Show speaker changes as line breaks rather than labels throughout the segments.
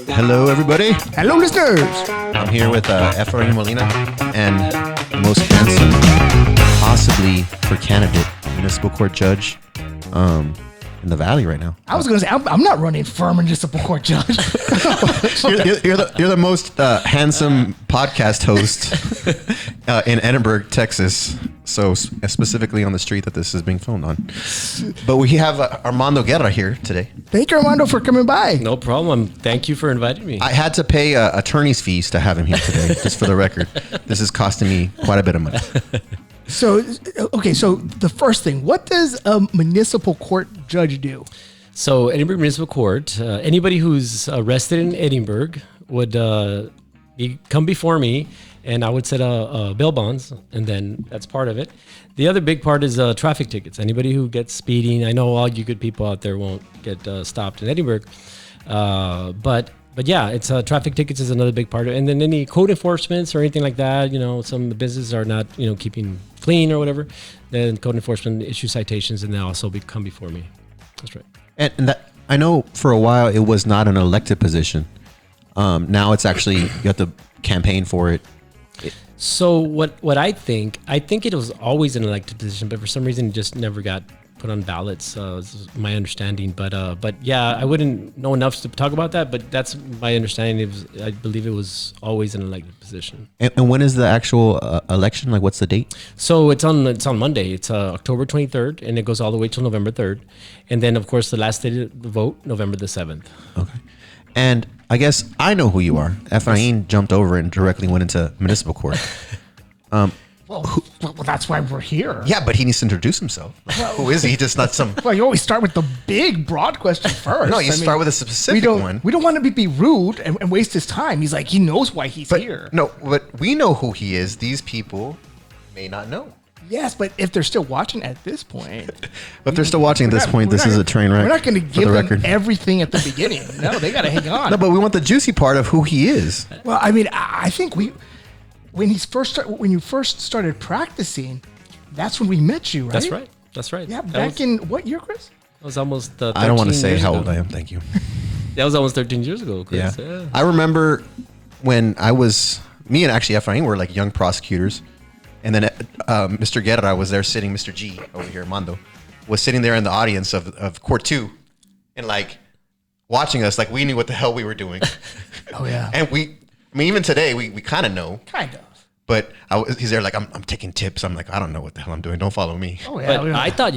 Hello, everybody.
Hello, listeners.
I'm here with Ef'n Molina and the most handsome, possibly for candidate, municipal court judge in the Valley right now.
I was going to say, I'm not running for municipal court judge.
You're the most handsome podcast host in Edinburg, Texas. So specifically on the street that this is being filmed on. But we have Amando Guerra here today.
Thank you, Armando, for coming by.
No problem. Thank you for inviting me.
I had to pay attorney's fees to have him here today, just for the record. This is costing me quite a bit of money.
So the first thing, what does a municipal court judge do?
So Edinburg Municipal Court, anybody who's arrested in Edinburgh would come before me, and I would set a bail bonds, and then that's part of it. The other big part is traffic tickets. Anybody who gets speeding, I know all you good people out there won't get stopped in Edinburgh, but yeah, it's traffic tickets is another big part of it. And then any code enforcements or anything like that, some of the businesses are not, keeping clean or whatever, then code enforcement issue citations, and they also come before me. That's right.
And that, I know for a while it was not an elected position. Now it's actually, you have to campaign for it.
So what I think it was always an elected position, but for some reason it just never got put on ballots. Is my understanding, but yeah, I wouldn't know enough to talk about that. But that's my understanding. I believe it was always an elected position.
And when is the actual election? Like, what's the date?
So it's on Monday. It's October 23rd, and it goes all the way till November 3rd, and then of course the last day to vote, November the 7th.
Okay. And I guess I know who you are. Ef'n jumped over and directly went into municipal court.
Well, that's why we're here.
Yeah, but he needs to introduce himself. Who is he? Just not some.
Well, you always start with the big, broad question first.
No, you start with a specific one.
We don't want to be rude and waste his time. He's like, he knows why he's here.
No, but we know who he is. These people may not know.
Yes, but if they're still watching at this point.
But if they're still watching at this point, this is a train wreck.
We're not going to give them everything at the beginning. No, they got to hang on.
No, but we want the juicy part of who he is.
Well, I mean, I think when you first started practicing, that's when we met you, right?
That's right.
Yeah, back in what year, Chris?
That was almost.
I don't want to say how old I am. Thank you.
That was almost 13 years ago, Chris.
Yeah. I remember when me and actually Ef'n were like young prosecutors. And then Mr. Guerra was there sitting, Mr. G over here, Mando, was sitting there in the audience of Court 2 and like watching us like we knew what the hell we were doing.
Oh, yeah.
And even today, we kind of know.
Kind of.
But he's there like, I'm taking tips. I'm like, I don't know what the hell I'm doing. Don't follow me.
Oh, yeah.
But I thought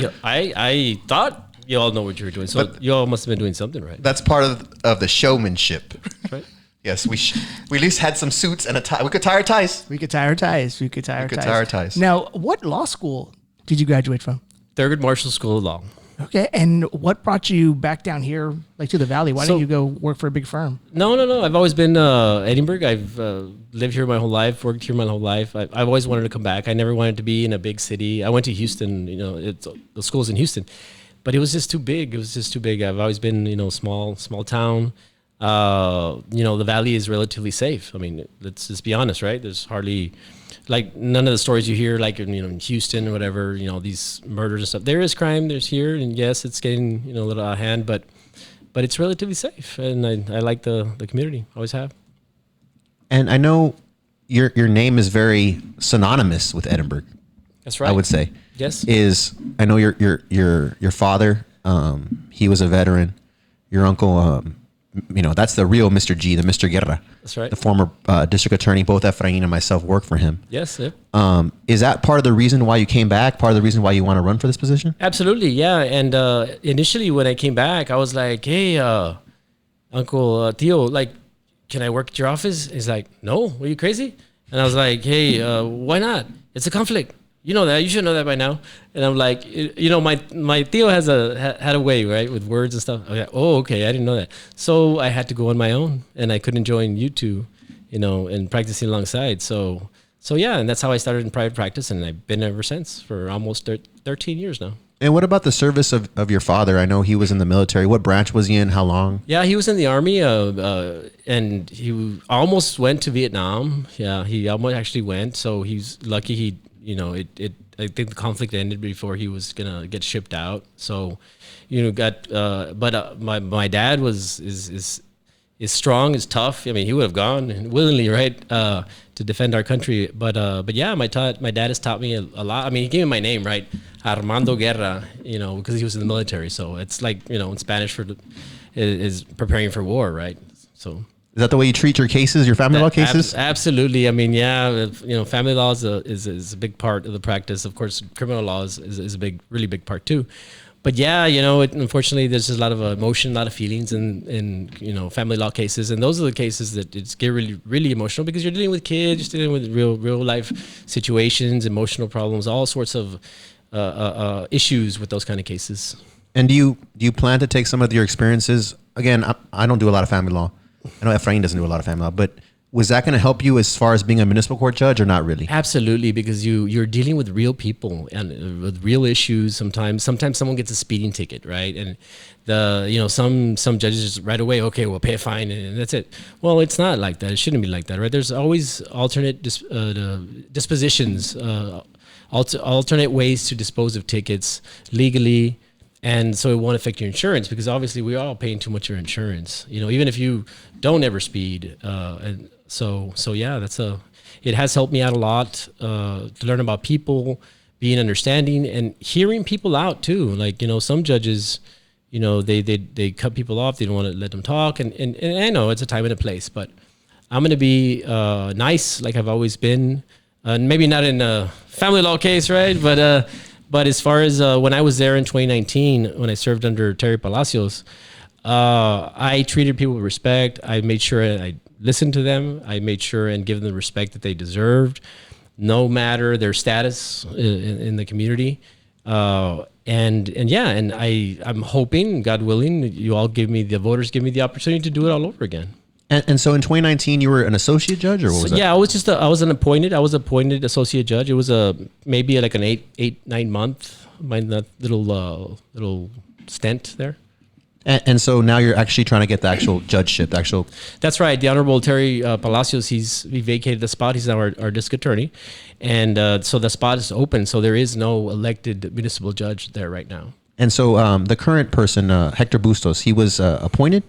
you all know what you were doing. So you all must have been doing something right.
That's part of the showmanship.
Right.
Yes, we at least had some suits and a tie. We could tie our ties.
We could tie our ties. Now, what law school did you graduate from?
Thurgood Marshall School of Law.
Okay, and what brought you back down here, like to the Valley? Why didn't you go work for a big firm?
No. I've always been Edinburgh. I've lived here my whole life, worked here my whole life. I've always wanted to come back. I never wanted to be in a big city. I went to Houston. The school's in Houston, but it was just too big. I've always been, small town. The Valley is relatively safe. I mean, let's just be honest, right? There's hardly, like, none of the stories you hear, like in Houston or whatever, these murders and stuff. There is crime, there's here, and yes, it's getting, a little out of hand, but it's relatively safe, and I like the community, always have. And
I know your name is very synonymous with Edinburgh.
That's right.
I would say.
Yes.
I know your father, he was a veteran. Your uncle, that's the real Mr. G, the Mr. Guerra.
That's right.
The former district attorney. Both Ef'n and myself work for him.
Yes. Yep.
Is that part of the reason why you came back? Part of the reason why you want to run for this position?
Absolutely, yeah. And initially when I came back, I was like, hey, Uncle Theo, like, can I work at your office? He's like, no, are you crazy? And I was like, hey, why not? It's a conflict. You know that. You should know that by now. And I'm like, my Theo had a way, right, with words and stuff. I was like, oh, okay, I didn't know that. So I had to go on my own, and I couldn't join you two, and practicing alongside. So yeah, and that's how I started in private practice, and I've been ever since for almost 13 years now.
And what about the service of your father? I know he was in the military. What branch was he in? How long?
Yeah, he was in the Army, and he almost went to Vietnam. Yeah, he almost actually went. So he's lucky he, I think the conflict ended before he was gonna get shipped out. So, my dad is strong, is tough. I mean, he would have gone willingly, right, to defend our country. But yeah, my dad has taught me a lot. I mean, he gave me my name, right, Armando Guerra, because he was in the military. So it's like, in Spanish is preparing for war, right? So.
Is that the way you treat your cases, your family law cases?
Absolutely. I mean, yeah, family law is a big part of the practice. Of course, criminal law is a really big part too. But yeah, unfortunately, there's just a lot of emotion, a lot of feelings in family law cases, and those are the cases that get really, really emotional because you're dealing with kids, you're dealing with real life situations, emotional problems, all sorts of issues with those kind of cases.
And do you plan to take some of your experiences? Again, I don't do a lot of family law. I know Efrain doesn't do a lot of family law, but was that going to help you as far as being a municipal court judge or not really?
Absolutely, because you're dealing with real people and with real issues. Sometimes someone gets a speeding ticket, right? And some judges just right away, okay, we'll pay a fine and that's it. Well, it's not like that. It shouldn't be like that, right? There's always alternate dispositions, alternate ways to dispose of tickets legally. And so it won't affect your insurance because obviously we're all paying too much for insurance, even if you don't ever speed. And so yeah, it has helped me out a lot to learn about people, being understanding and hearing people out too. Like, some judges, they cut people off. They don't want to let them talk. And I know it's a time and a place, but I'm going to be nice like I've always been. Maybe not in a family law case, right? But as far as when I was there in 2019, when I served under Terry Palacios, I treated people with respect. I made sure I listened to them. I made sure and give them the respect that they deserved, no matter their status in the community. And I'm hoping, God willing, the voters give me the opportunity to do it all over again.
And so in 2019, you were an associate judge, or what was that?
Yeah, I was appointed associate judge. It was maybe like an 9 month, little stint there.
And so now you're actually trying to get the actual judgeship,
That's right. The Honorable Terry Palacios, he vacated the spot. He's now our district attorney. And so the spot is open. So there is no elected municipal judge there right now.
And so the current person, Hector Bustos, he was appointed?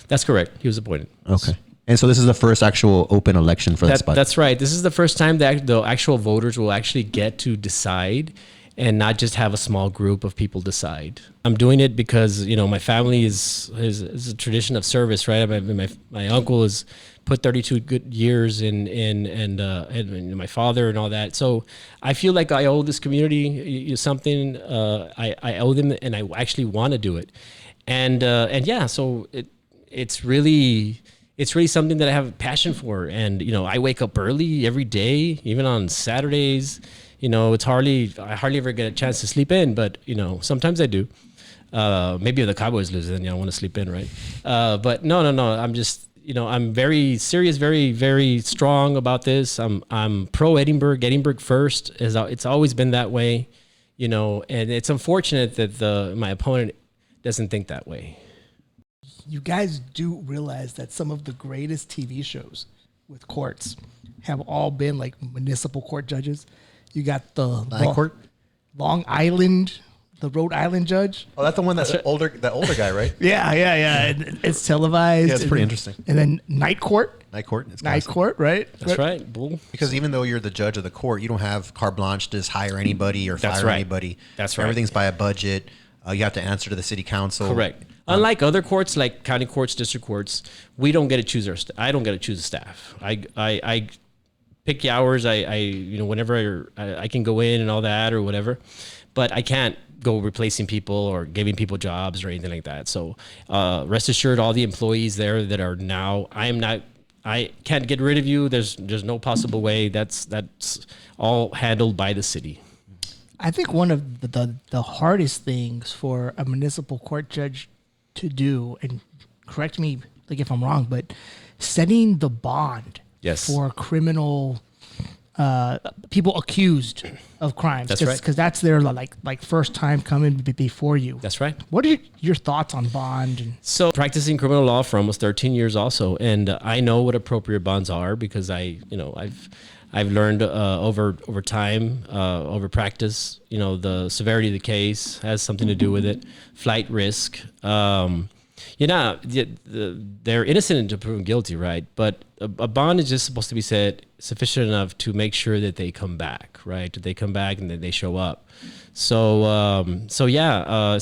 That's correct. He was appointed.
Okay. And so this is the first actual open election for that spot?
That's right. This is the first time that the actual voters will actually get to decide and not just have a small group of people decide. I'm doing it because, my family is a tradition of service, right? My uncle has put 32 good years in my father and all that. So I feel like I owe this community something. I owe them, and I actually want to do it. And yeah, so it's really something that I have a passion for. And, I wake up early every day, even on Saturdays. I hardly ever get a chance to sleep in, but, sometimes I do. Maybe if the Cowboys lose, then I want to sleep in, right? But no. I'm just, I'm very serious, very, very strong about this. I'm pro Edinburg first. It's always been that way, and it's unfortunate that my opponent doesn't think that way.
You guys do realize that some of the greatest TV shows with courts have all been like municipal court judges. You got the Long Island, the Rhode Island judge.
Oh, that's the one that older guy, right?
Yeah. And it's televised.
Yeah, it's pretty interesting.
And then Night Court.
Night Court,
right?
That's right. Bull.
Because even though you're the judge of the court, you don't have carte blanche to just hire anybody or fire anybody.
That's right.
Everything's by a budget. You have to answer to the city council.
Correct. Unlike other courts, like county courts, district courts, we don't get to choose I don't get to choose the staff. I pick the hours. Whenever I can go in and all that or whatever, but I can't go replacing people or giving people jobs or anything like that. So rest assured, all the employees there that are now, I can't get rid of you. There's no possible way. That's all handled by the city.
I think one of the hardest things for a municipal court judge to do, and correct me if I'm wrong, but setting the bond for criminal people accused of crimes.
That's right.
Because that's their like first time coming before you.
That's right.
What are your thoughts on bond?
So practicing criminal law for almost 13 years also, and I know what appropriate bonds are because I've I've learned over time, over practice, the severity of the case has something to do with it. Flight risk. They're innocent until proven guilty, right? But a bond is just supposed to be set sufficient enough to make sure that they come back, right? That they come back and that they show up. As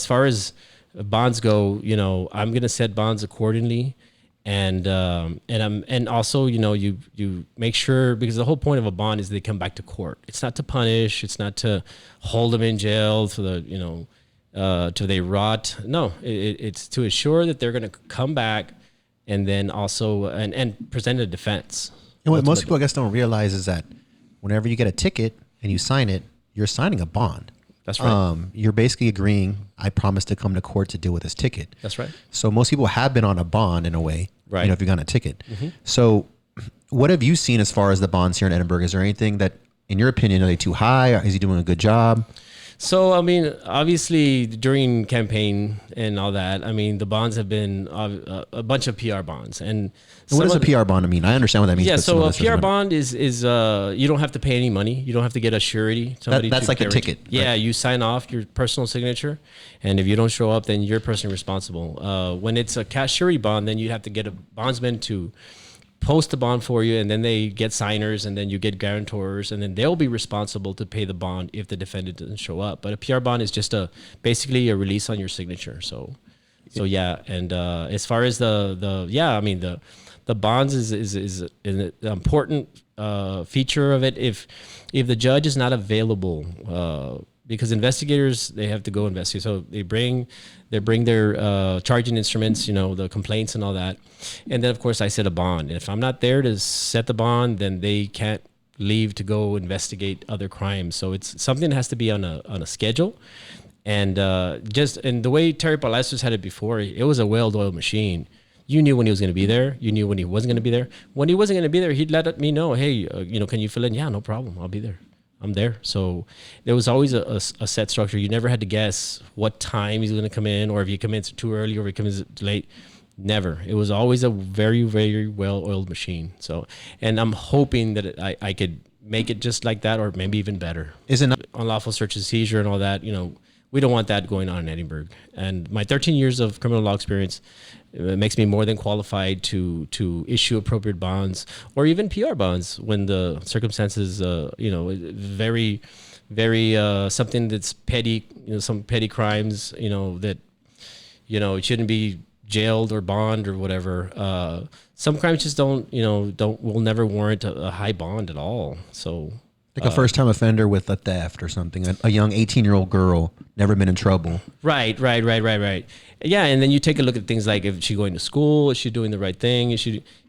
far as bonds go, I'm going to set bonds accordingly. And also, you make sure, because the whole point of a bond is they come back to court. It's not to punish. It's not to hold them in jail till they rot. No, it's to assure that they're going to come back, and then also and present a defense.
And what most people, I guess, don't realize is that whenever you get a ticket and you sign it, you're signing a bond.
That's right.
You're basically agreeing, I promise to come to court to deal with this ticket.
That's right.
So most people have been on a bond in a way,
right?
If you got a ticket. Mm-hmm. So what have you seen as far as the bonds here in Edinburg? Is there anything that, in your opinion, are they too high? Is he doing a good job?
So, obviously during campaign and all that, the bonds have been a bunch of PR bonds. And
what does a PR bond mean? I understand what that means.
Yeah, so a PR bond is you don't have to pay any money. You don't have to get a surety.
That's like a ticket.
Yeah,
right?
You sign off your personal signature, and if you don't show up, then you're personally responsible. When it's a cash surety bond, then you have to get a bondsman to post the bond for you, and then they get signers, and then you get guarantors, and then they'll be responsible to pay the bond if the defendant doesn't show up. But a PR bond is just basically a release on your signature. So yeah. And as far as the bonds is an important feature of it. If the judge is not available, because investigators, they have to go investigate. So they bring their charging instruments, the complaints and all that. And then, of course, I set a bond. And if I'm not there to set the bond, then they can't leave to go investigate other crimes. So it's something that has to be on a schedule. And the way Terry Palacios had it before, it was a well-oiled machine. You knew when he was going to be there. You knew when he wasn't going to be there. When he wasn't going to be there, he'd let me know, hey, can you fill in? Yeah, no problem. I'll be there. I'm there. So there was always a set structure. You never had to guess what time he's going to come in, or if he comes in too early or if he comes in late. Never. It was always a very, very well-oiled machine. So, and I'm hoping that I could make it just like that, or maybe even better.
Isn't
unlawful search and seizure and all that? We don't want that going on in Edinburgh. And my 13 years of criminal law experience makes me more than qualified to issue appropriate bonds, or even PR bonds when the circumstances, very, very something that's petty, some petty crimes, that, it shouldn't be jailed or bond or whatever. Some crimes just will never warrant a high bond at all. So.
Like a first-time offender with a theft or something, a young 18-year-old girl, never been in trouble.
Right. Yeah, and then you take a look at things like, if she's going to school, is she doing the right thing?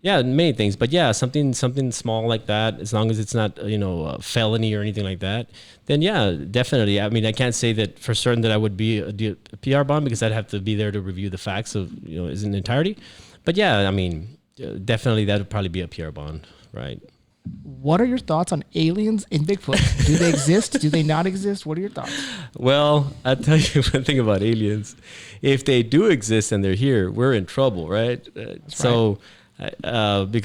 Many things. But yeah, something small like that, as long as it's not, a felony or anything like that, then yeah, definitely. I can't say that for certain that I would be a PR bond, because I'd have to be there to review the facts of, as an entirety. But yeah, definitely that would probably be a PR bond, right?
What are your thoughts on aliens in Bigfoot? Do they exist? Do they not exist? What are your thoughts?
Well, I'll tell you one thing about aliens. If they do exist and they're here, we're in trouble, right? Because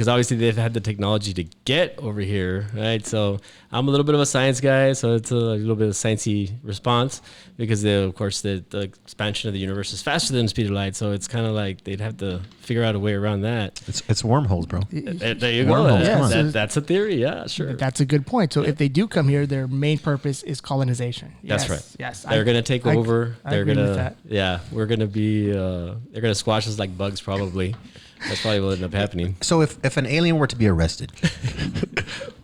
obviously they've had the technology to get over here, right? So I'm a little bit of a science guy, so it's a little bit of a sciencey response, because of course the expansion of the universe is faster than the speed of light. So it's kind of like they'd have to figure out a way around that.
It's wormholes, bro.
There you go. That's a theory. Yeah, sure.
That's a good point. So if they do come here, their main purpose is colonization.
That's right.
Yes.
They're going to take over.
They're going to.
Yeah, we're going to be. They're going to squash us like bugs, probably. That's probably what will end up happening.
So if an alien were to be arrested,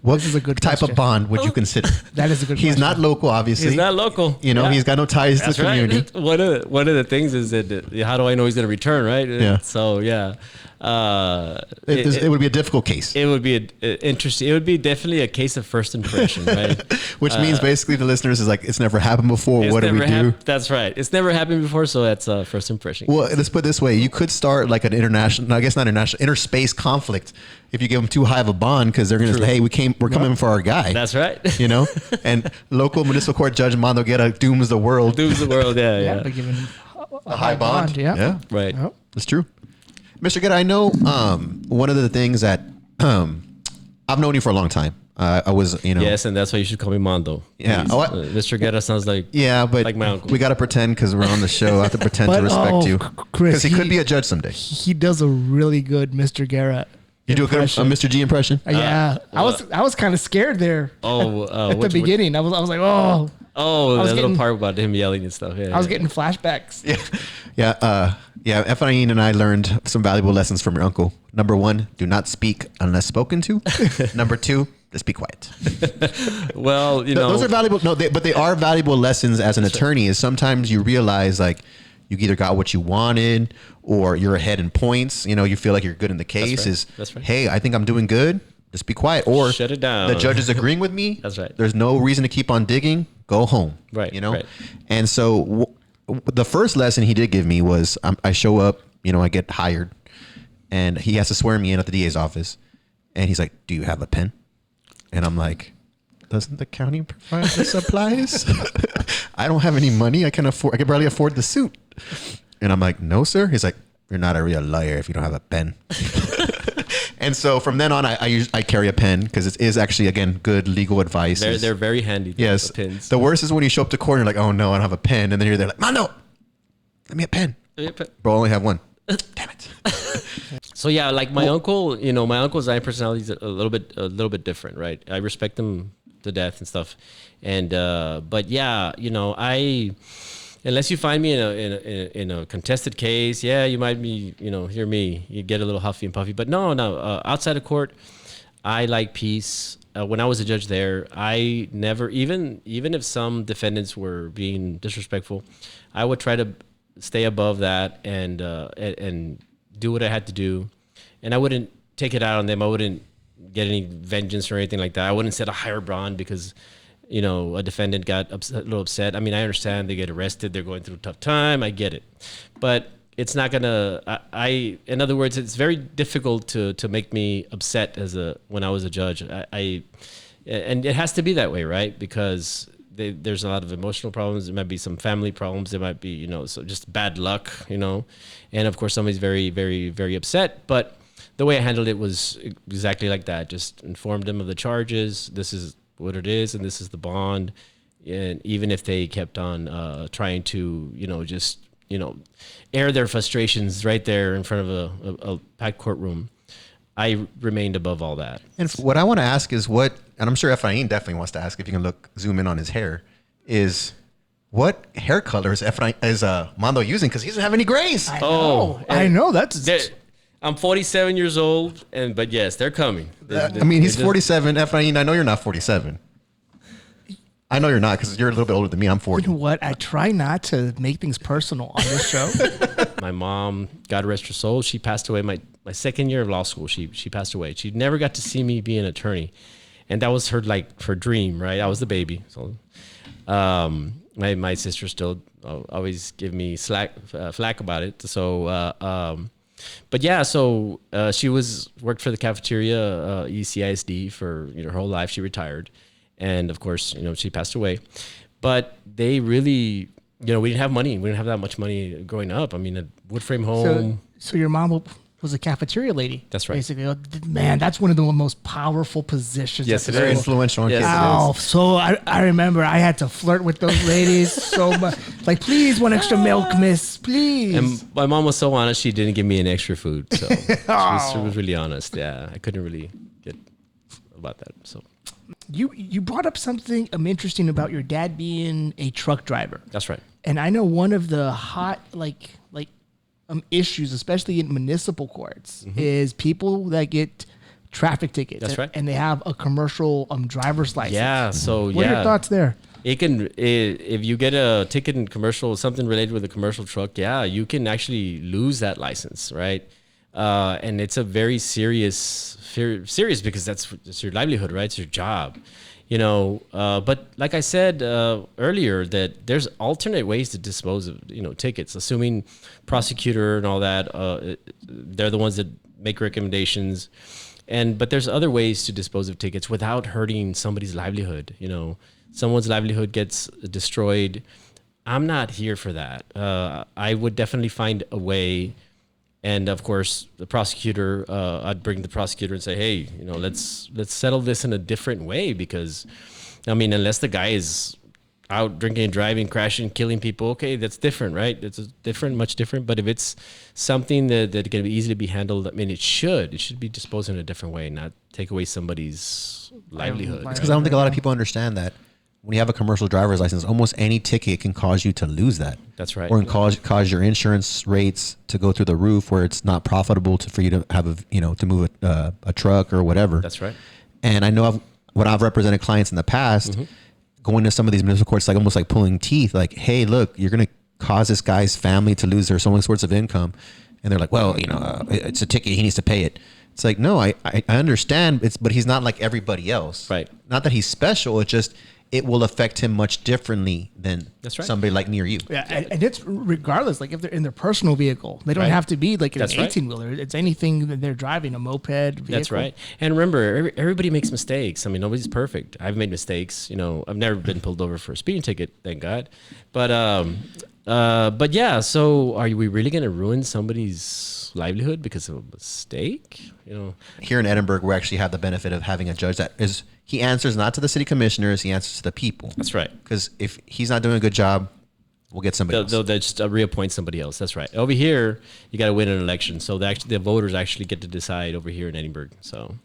what
is a good
type
question.
of bond would you consider?
That is a good
He's
question.
not local, obviously.
He's not local.
He's got no ties to the community.
Right. One of the things is that, how do I know he's going to return, right?
Yeah.
So, yeah.
It would be a difficult case.
It would be interesting. It would be definitely a case of first impression, right?
Which means basically the listeners is like, it's never happened before. What do we do?
That's right. It's never happened before, so that's a first impression.
Well, let's put it this way. You could start like an interspace conflict if you give them too high of a bond, because they're going to say, hey, we're coming for our guy.
That's right.
And local municipal court judge Amando Guerra dooms the world.
Yeah. By giving
a high bond.
Yeah.
Right.
Yep.
That's true. Mr. Guerra, I know one of the things that I've known you for a long time. I was,
Yes, and that's why you should call me Mando.
Yeah.
Mr. Guerra sounds like
but
like my uncle.
We got to pretend because we're on the show. I have to pretend to respect you.
Chris,
Because he could be a judge someday.
He does a really good Mr. Guerra.
You do a good Mr. G impression?
Yeah. I was kind of scared there. At the beginning. I was like, oh.
Oh, that little part about him yelling and stuff. Yeah,
I was getting flashbacks.
Ef'n and I learned some valuable lessons from your uncle. Number 1, do not speak unless spoken to. Number 2, just be quiet.
Well,
those are valuable. No, but they are valuable lessons as an attorney. Is sometimes you realize like you either got what you wanted or you're ahead in points. You feel like you're good in the case.
That's right.
Hey, I think I'm doing good. Just be quiet. Or
shut it down.
The judge is agreeing with me.
That's right.
There's no reason to keep on digging. Go home.
Right. Right.
And so the first lesson he did give me was I show up. I get hired, and he has to swear me in at the DA's office, and he's like, "Do you have a pen?" And I'm like, "Doesn't the county provide the supplies? I don't have any money. I can barely afford the suit." And I'm like, "No, sir." He's like, "You're not a real lawyer if you don't have a pen." And so from then on, I carry a pen because it is actually, again, good legal advice.
They're very handy.
Yes.
The pens.
The worst is when you show up to court and you're like, "Oh no, I don't have a pen," and then you're there like, "Mando, let me a pen." Bro, I only have one. Damn it.
So yeah, like my uncle, my uncle's personality is a little bit different, right? I respect him to death and stuff, and but yeah, unless you find me in a contested case, yeah, you might be, hear me, you get a little huffy and puffy, but no, outside of court, I like peace. When I was a judge there, I never, even if some defendants were being disrespectful, I would try to stay above that and do what I had to do, and I wouldn't take it out on them. I wouldn't get any vengeance or anything like that. I wouldn't set a higher bond because a defendant got a little upset. I mean, I understand they get arrested, they're going through a tough time. I get it, but it's not gonna. In other words, it's very difficult to make me upset when I was a judge. And it has to be that way, right? Because there's a lot of emotional problems. There might be some family problems. There might be, so just bad luck, and of course somebody's very, very, very upset. But the way I handled it was exactly like that. Just informed them of the charges. This is what it is, and this is the bond. And even if they kept on trying to, just air their frustrations right there in front of a packed courtroom, I remained above all that.
And what I want to ask is and I'm sure Efrain definitely wants to ask if you can zoom in on his hair, is what hair color is Mando using? Because he doesn't have any grays.
I know.
I'm 47 years old, but yes, they're coming.
He's 47. Efrain, I know you're not 47. I know you're not because you're a little bit older than me. I'm 40.
You know what? I try not to make things personal on this show.
My mom, God rest her soul, she passed away my second year of law school. She passed away. She never got to see me be an attorney, and that was her dream, right? I was the baby. So, my sister still always give me flack about it. So, but yeah, so she worked for the cafeteria, ECISD for her whole life. She retired, and of course, she passed away. But they really, we didn't have money. We didn't have that much money growing up. I mean, a wood frame home.
So your mom was a cafeteria lady.
That's right.
Basically, man, that's one of the most powerful positions.
Yes,
very influential.
Yes, so I remember I had to flirt with those ladies so much. Like, please, one extra milk, miss, please.
And my mom was so honest; she didn't give me any extra food. So she was really honest. Yeah, I couldn't really get about that. So
you brought up something interesting about your dad being a truck driver.
That's right.
And I know one of the hot issues, especially in municipal courts, is people that get traffic tickets.
That's right.
And they have a commercial driver's license.
Yeah. So
what are your thoughts there?
If you get a ticket in commercial, something related with a commercial truck, you can actually lose that license, right? And it's a very serious because it's your livelihood, right? It's your job, but like I said earlier, that there's alternate ways to dispose of, tickets, assuming prosecutor and all that, they're the ones that make recommendations. But there's other ways to dispose of tickets without hurting somebody's livelihood. Someone's livelihood gets destroyed. I'm not here for that. I would definitely find a way. And of course, the prosecutor, I'd bring the prosecutor and say, hey, let's settle this in a different way, because, I mean, unless the guy is out drinking and driving, crashing, killing people, okay, that's different, right? It's much different. But if it's something that can easily be handled, I mean, it should be disposed in a different way, not take away somebody's livelihood.
It's because I don't think a lot of people understand that when you have a commercial driver's license, almost any ticket can cause you to lose that.
That's right.
Or cause your insurance rates to go through the roof, where it's not profitable for you to have to move a truck or whatever.
That's right.
And I know when I've represented clients in the past, going to some of these municipal courts, like almost like pulling teeth, like, hey, look, you're going to cause this guy's family to lose their so many sorts of income. And they're like, well, it's a ticket, he needs to pay it. It's like, no, I understand, but he's not like everybody else.
Right.
Not that he's special, it's just, it will affect him much differently than somebody like me or you.
Yeah, and it's regardless, like if they're in their personal vehicle, they don't have to be like an 18-wheeler. It's anything that they're driving, a moped vehicle.
That's right. And remember, everybody makes mistakes. I mean, nobody's perfect. I've made mistakes. I've never been pulled over for a speeding ticket, thank God. But yeah, so are we really going to ruin somebody's livelihood because of a mistake?
Here in Edinburg, we actually have the benefit of having a judge he answers not to the city commissioners, he answers to the people.
That's right.
Because if he's not doing a good job, we'll get somebody else.
They'll just reappoint somebody else. That's right. Over here, you got to win an election, so the voters actually get to decide over here in Edinburg. So,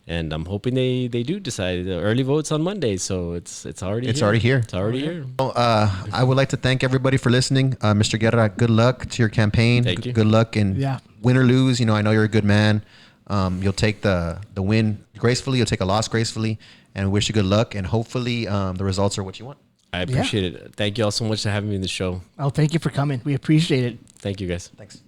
and I'm hoping they do decide. The early votes on Monday, so it's already here. It's already here.
Well, I would like to thank everybody for listening. Mr. Guerra, good luck to your campaign.
Thank you.
Good luck, and win or lose. I know you're a good man. You'll take the win gracefully. You'll take a loss gracefully, and we wish you good luck. And hopefully, the results are what you want.
I appreciate it. Thank you all so much for having me in the show.
Oh, thank you for coming. We appreciate it.
Thank you, guys.
Thanks.